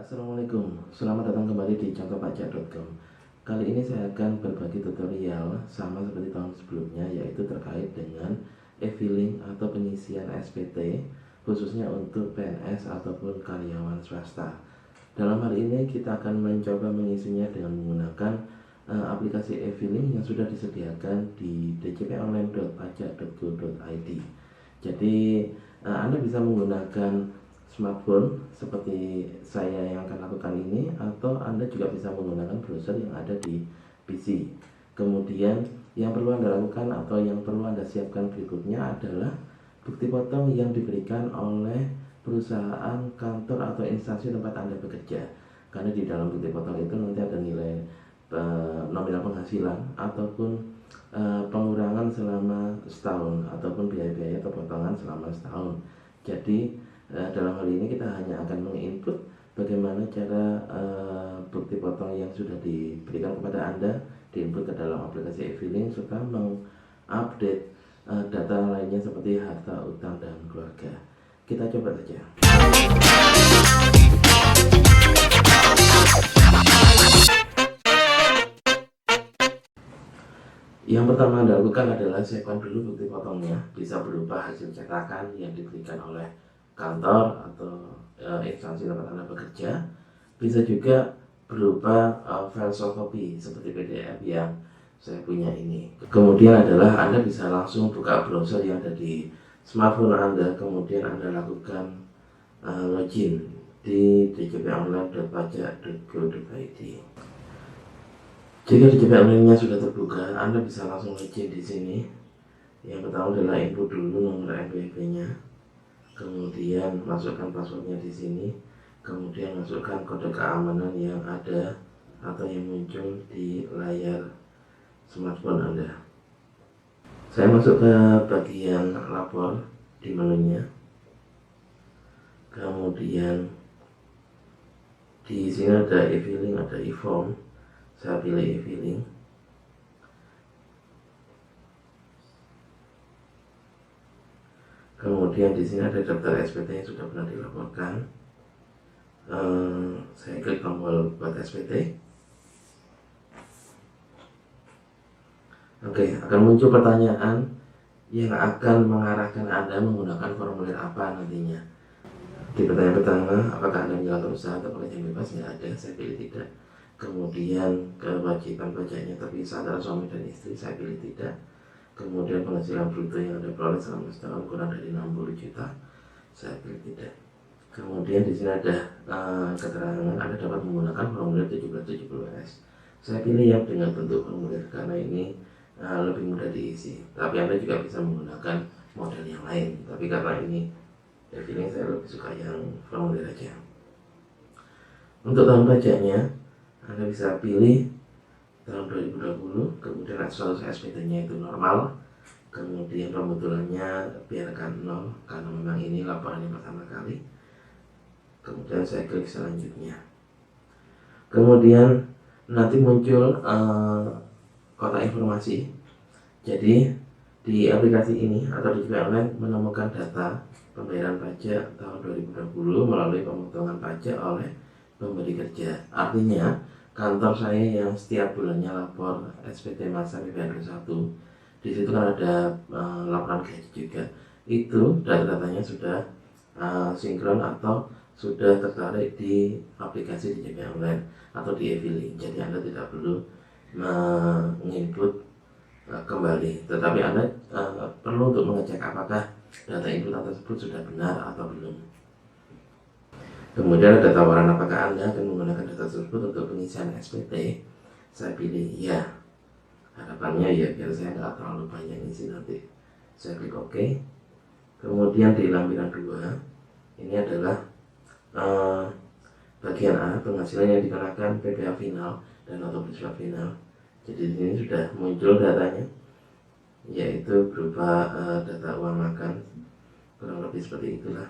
Assalamualaikum, selamat datang kembali di contohpajak.com. Kali ini saya akan berbagi tutorial sama seperti tahun sebelumnya, yaitu terkait dengan e-filing atau pengisian SPT khususnya untuk PNS ataupun karyawan swasta. Dalam hal ini kita akan mencoba mengisinya dengan menggunakan aplikasi e-filing yang sudah disediakan di djponline.pajak.go.id. Jadi Anda bisa menggunakan smartphone seperti saya yang akan lakukan ini, atau Anda juga bisa menggunakan browser yang ada di PC. Kemudian yang perlu Anda lakukan atau yang perlu Anda siapkan berikutnya adalah bukti potong yang diberikan oleh perusahaan, kantor atau instansi tempat Anda bekerja. Karena di dalam bukti potong itu nanti ada nilai nominal penghasilan ataupun pengurangan selama setahun ataupun biaya-biaya atau potongan selama setahun. Jadi dalam hal ini kita hanya akan menginput bagaimana cara bukti potong yang sudah diberikan kepada Anda diinput ke dalam aplikasi e-filing, serta mengupdate data lainnya seperti harta, utang, dan keluarga. Kita coba saja. Yang pertama Anda lakukan adalah siapkan dulu bukti potongnya, bisa berupa hasil cetakan yang diberikan oleh kantor atau instansi tempat Anda bekerja, bisa juga berupa file soft copy seperti PDF yang saya punya ini. Kemudian adalah Anda bisa langsung buka browser yang ada di smartphone Anda, kemudian Anda lakukan login di djponline.pajak.go.id. Jika DJP online-nya sudah terbuka, Anda bisa langsung login di sini. Yang pertama adalah input dulu nomor NPWP-nya, kemudian masukkan passwordnya di sini, kemudian masukkan kode keamanan yang ada atau yang muncul di layar smartphone Anda. Saya masuk ke bagian lapor di menunya, kemudian di sini ada e-filing, ada e-form. Saya pilih e-filing. Kemudian di sini ada daftar SPT yang sudah pernah dilaporkan. Saya klik tombol buat SPT. Oke, akan muncul pertanyaan yang akan mengarahkan Anda menggunakan formulir apa nantinya. Di pertanyaan pertama, apakah Anda menjalankan usaha atau pekerjaan bebas? Nggak ada, saya pilih tidak. Kemudian kewajiban pajaknya terpisah antara suami dan istri, saya pilih tidak. Kemudian penghasilan bruto yang Anda peroleh selama setahun kurang dari 60 juta, saya pilih tidak. Kemudian di sini ada keterangan Anda dapat menggunakan formulir 1770S. Saya pilih yang dengan bentuk formulir karena ini lebih mudah diisi. Tapi Anda juga bisa menggunakan model yang lain. Tapi karena ini e-filing, saya lebih suka yang formulir aja. Untuk tahun pajaknya, Anda bisa pilih tahun 2020, kemudian resolusi SPT-nya itu normal, kemudian pembetulannya biarkan 0 karena memang ini laporannya pertama kali. Kemudian saya klik selanjutnya. Kemudian nanti muncul kotak informasi. Jadi di aplikasi ini atau di DJP Online menemukan data pembayaran pajak tahun 2020 melalui pemotongan pajak oleh pemberi kerja. Artinya kantor saya yang setiap bulannya lapor SPT masa PPN 1, di situ kan ada laporan gaji juga. Itu data-datanya sudah sinkron atau sudah tertarik di aplikasi DJP Online atau di e-filing. Jadi Anda tidak perlu menginput kembali, tetapi Anda perlu untuk mengecek apakah data inputan tersebut sudah benar atau belum. Kemudian ada tawaran apakah Anda akan menggunakan data tersebut untuk pengisian SPT. Saya pilih ya. Harapannya ya biar saya nggak terlalu banyak isi nanti. Saya klik OK. Kemudian di lampiran 2 ini adalah bagian A, penghasilan yang dikenakan PPh final dan atau bersifat final. Jadi di sini sudah muncul datanya, yaitu berupa data uang makan, kurang lebih seperti itulah.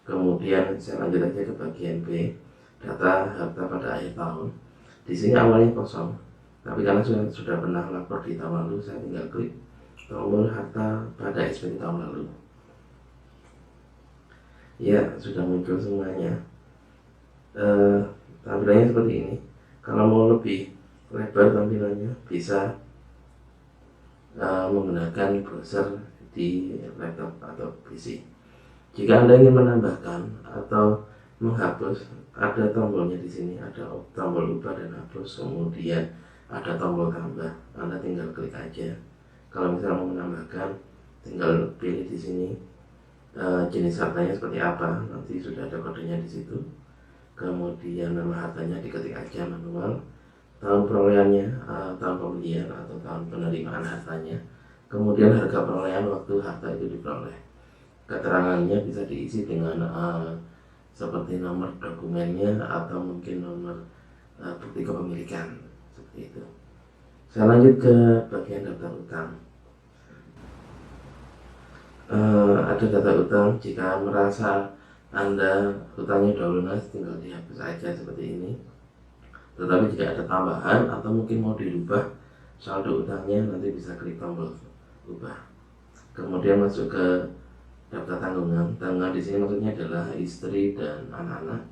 Kemudian saya lanjut aja ke bagian B, data harta pada akhir tahun. Di sini awalnya kosong, tapi karena sudah pernah lapor di tahun lalu, saya tinggal klik tombol harta pada SPT tahun lalu. Ya, sudah muncul semuanya. Tampilannya seperti ini. Kalau mau lebih lebar tampilannya bisa menggunakan browser di laptop atau PC. Jika Anda ingin menambahkan atau menghapus, ada tombolnya di sini, ada tombol ubah dan hapus, kemudian ada tombol tambah. Anda tinggal klik aja. Kalau misalnya mau menambahkan, tinggal pilih di sini jenis hartanya seperti apa, nanti sudah ada kodenya di situ. Kemudian nama hartanya diketik aja manual, tahun perolehannya, tahun pembelian atau tahun penerimaan hartanya, kemudian harga perolehan waktu harta itu diperoleh. Keterangannya bisa diisi dengan seperti nomor dokumennya atau mungkin nomor bukti kepemilikan, seperti itu. Saya lanjut ke bagian daftar utang. Ada data utang. Jika merasa Anda utangnya sudah lunas, tinggal dihapus aja seperti ini. Tetapi jika ada tambahan atau mungkin mau dirubah saldo utangnya, nanti bisa klik tombol ubah. Kemudian masuk ke daftar tanggungan. Tanggungan di sini maksudnya adalah istri dan anak-anak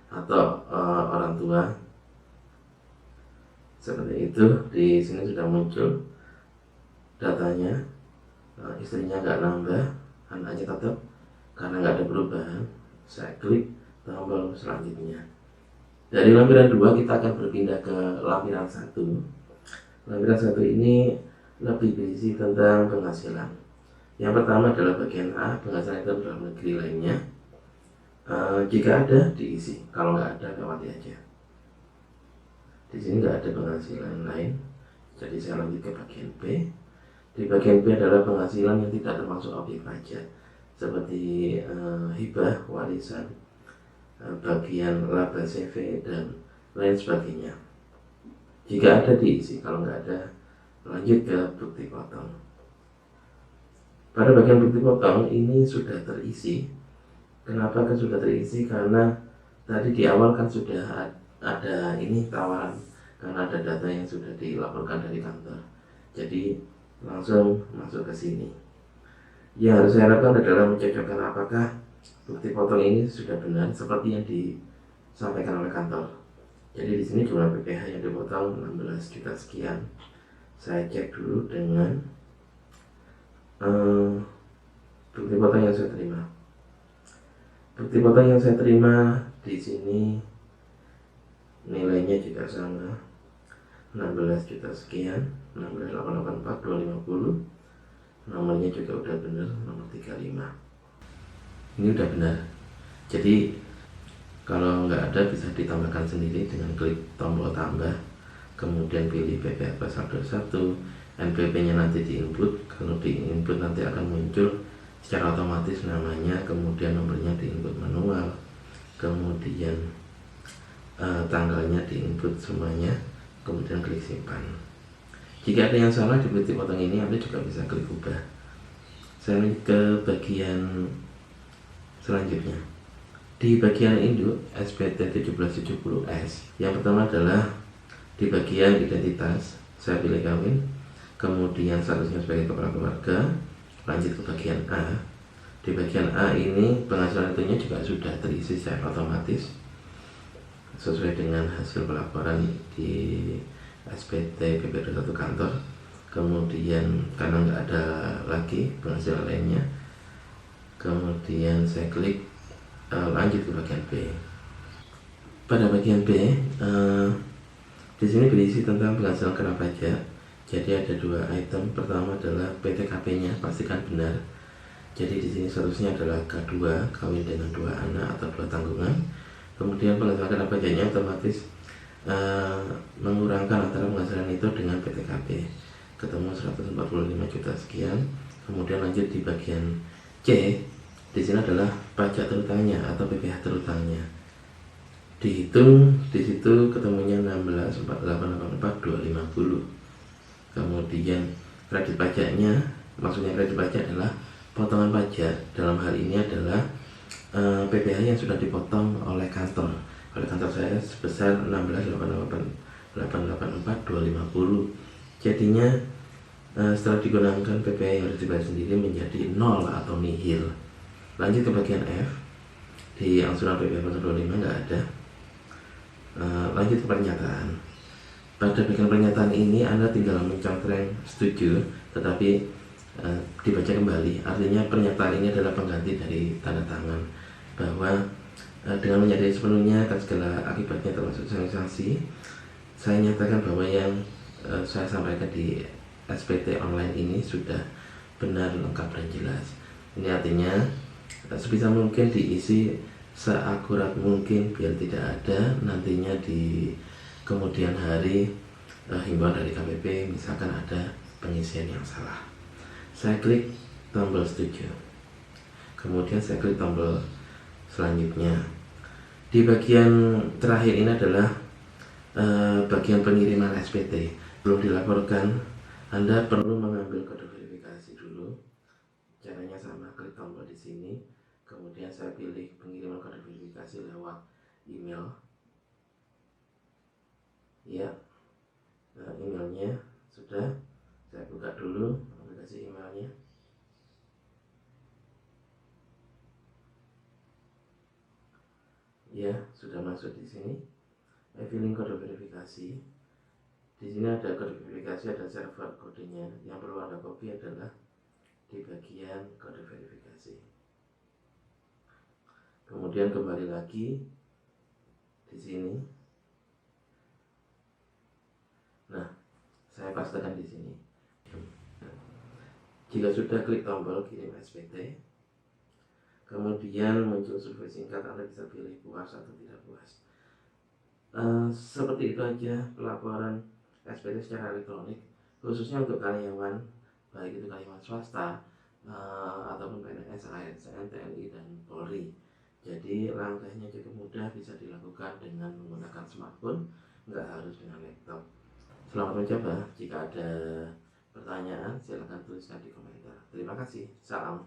atau orang tua. Seperti itu. Di sini sudah muncul datanya. Istrinya nggak nambah, anaknya tetap, karena nggak ada perubahan. Saya klik tombol selanjutnya. Dari lampiran 2 kita akan berpindah ke lampiran 1. Lampiran 1 ini lebih berisi tentang penghasilan. Yang pertama adalah bagian A, penghasilan itu dalam negeri lainnya. Jika ada diisi, kalau nggak ada lewati aja. Di sini nggak ada penghasilan lain, jadi saya lanjut ke bagian B. Di bagian B adalah penghasilan yang tidak termasuk objek pajak, seperti hibah, warisan, bagian laba CV dan lain sebagainya. Jika ada diisi, kalau nggak ada lanjut ke bukti potong. Pada bagian bukti potong ini sudah terisi. Kenapa kan sudah terisi? Karena tadi di awal kan sudah ada ini tawaran, karena ada data yang sudah dilaporkan dari kantor. Jadi langsung masuk ke sini. Yang harus saya lakukan adalah mencocokkan apakah bukti potong ini sudah benar seperti yang disampaikan oleh kantor. Jadi di sini jumlah PPh yang dipotong 16 juta sekian. Saya cek dulu dengan bukti potong yang saya terima. Bukti potong yang saya terima di sini nilainya juga sama, 16 juta sekian, 16.884.250. Nomornya juga udah benar, nomor 35. Ini udah benar. Jadi kalau nggak ada bisa ditambahkan sendiri dengan klik tombol tambah, kemudian pilih PPh plus saldo 1, NPP-nya nanti di-input. Kalau di-input nanti akan muncul secara otomatis namanya, kemudian nomornya di-input manual, kemudian tanggalnya di-input semuanya, kemudian klik simpan. Jika ada yang salah di bukti potong ini, Anda juga bisa klik ubah. Saya lanjut ke bagian selanjutnya. Di bagian induk SPT 1770S, yang pertama adalah di bagian identitas, saya pilih kawin, kemudian statusnya sebagai kepala keluarga. Lanjut ke bagian A. Di bagian A ini penghasilan itunya juga sudah terisi secara otomatis sesuai dengan hasil pelaporan di SPT PP21 kantor. Kemudian karena nggak ada lagi penghasilan lainnya, kemudian saya klik lanjut ke bagian B. Pada bagian B di sini berisi tentang penghasilan kena pajak. Jadi ada 2 item. Pertama adalah PTKP-nya, pastikan benar. Jadi di sini statusnya adalah K2, kawin dengan 2 anak atau 2 tanggungan. Kemudian penghasilan kena pajaknya otomatis mengurangkan antara penghasilan itu dengan PTKP, ketemu 145 juta sekian. Kemudian lanjut di bagian C. Di sini adalah pajak terutangnya atau PPh terutangnya. Dihitung di situ ketemunya 16.884.250. Kemudian kredit pajaknya, maksudnya kredit pajak adalah potongan pajak. Dalam hal ini adalah PPh yang sudah dipotong oleh kantor saya sebesar 16.884.250. Jadinya setelah digunakan PPh yang harus dibayar sendiri menjadi 0 atau nihil. Lanjut ke bagian F. Di angsuran PPh 25 nggak ada. Lanjut ke pernyataan. Pada bagian pernyataan ini Anda tinggal mencontreng setuju, tetapi dibaca kembali. Artinya pernyataan ini adalah pengganti dari tanda tangan, bahwa dengan menyadari sepenuhnya akan segala akibatnya termasuk sanksi, saya nyatakan bahwa yang saya sampaikan di SPT online ini sudah benar, lengkap, dan jelas. Ini artinya sebisa mungkin diisi seakurat mungkin biar tidak ada nantinya di kemudian hari himbauan dari KPP misalkan ada pengisian yang salah. Saya klik tombol setuju, kemudian saya klik tombol selanjutnya. Di bagian terakhir ini adalah bagian pengiriman SPT. Belum dilaporkan, Anda perlu mengambil kode verifikasi dulu. Caranya sama, klik tombol di sini, kemudian saya pilih pengiriman kode verifikasi lewat email. Ya, emailnya sudah saya buka dulu aplikasi emailnya. Ya, sudah masuk di sini. Filling kode verifikasi. Di sini ada kode verifikasi, ada server kodenya. Yang perlu Anda copy adalah di bagian kode verifikasi. Kemudian kembali lagi di sini. Nah, saya pastekan di sini. Jika sudah, klik tombol kirim SPT. Kemudian muncul survei singkat, Anda bisa pilih puas atau tidak puas. Seperti itu aja pelaporan SPT secara elektronik, khususnya untuk karyawan, baik itu karyawan swasta ataupun PNS, ASN, TNI, dan Polri. Jadi langkahnya cukup mudah, bisa dilakukan dengan menggunakan smartphone, nggak harus dengan laptop. Selamat mencoba. Jika ada pertanyaan, silakan tuliskan di komentar. Terima kasih. Salam.